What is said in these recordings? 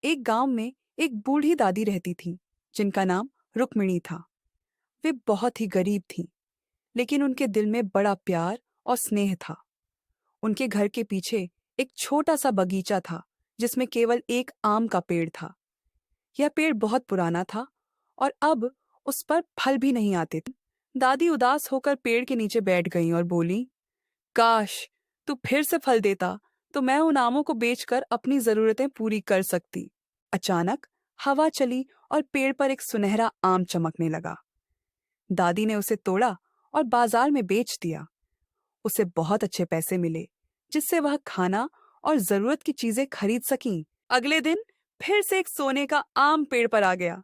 एक गांव में एक बूढ़ी दादी रहती थी जिनका नाम रुक्मिणी था। वे बहुत ही गरीब थीं, लेकिन उनके दिल में बड़ा प्यार और स्नेह था। उनके घर के पीछे एक छोटा सा बगीचा था जिसमें केवल एक आम का पेड़ था। यह पेड़ बहुत पुराना था और अब उस पर फल भी नहीं आते थे। दादी उदास होकर पेड़ के नीचे बैठ गईं और बोली, काश तू फिर से फल देता तो मैं उन आमों को बेचकर अपनी जरूरतें पूरी कर सकती। अचानक हवा चली और पेड़ पर एक सुनहरा आम चमकने लगा। दादी ने उसे तोड़ा और बाजार में बेच दिया। उसे बहुत अच्छे पैसे मिले, जिससे वह खाना और जरूरत की चीजें खरीद सकीं। अगले दिन फिर से एक सोने का आम पेड़ पर आ गया।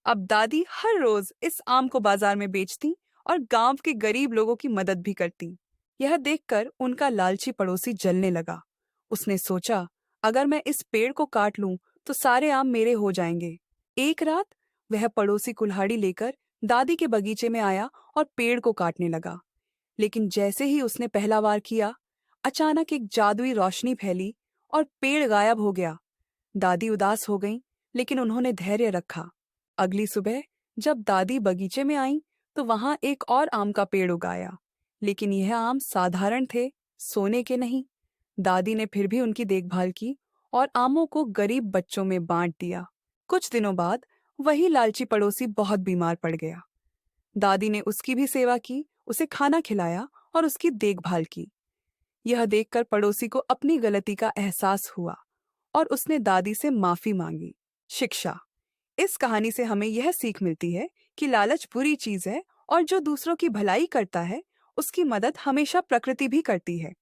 अब दादी हर रोज इस आम को बाजार में बेचती और गांव के गरीब लोगों की मदद भी करती। यह देखकर उनका लालची पड़ोसी जलने लगा। उसने सोचा, अगर मैं इस पेड़ को काट लूं तो सारे आम मेरे हो जाएंगे। एक रात वह पड़ोसी कुल्हाड़ी लेकर दादी के बगीचे में आया और पेड़ को काटने लगा। लेकिन जैसे ही उसने पहला वार किया, अचानक एक जादुई रोशनी फैली और पेड़ गायब हो गया। दादी उदास हो गईं, लेकिन उन्होंने धैर्य रखा। अगली सुबह जब दादी बगीचे में आईं, तो वहां एक और आम का पेड़ उगाया, लेकिन यह आम साधारण थे, सोने के नहीं। दादी ने फिर भी उनकी देखभाल की और आमों को गरीब बच्चों में बांट दिया। कुछ दिनों बाद वही लालची पड़ोसी बहुत बीमार पड़ गया। दादी ने उसकी भी सेवा की, उसे खाना खिलाया और उसकी देखभाल की। यह देखकर पड़ोसी को अपनी गलती का एहसास हुआ और उसने दादी से माफी मांगी। शिक्षा: इस कहानी से हमें यह सीख मिलती है कि लालच बुरी चीज है और जो दूसरों की भलाई करता है उसकी मदद हमेशा प्रकृति भी करती है।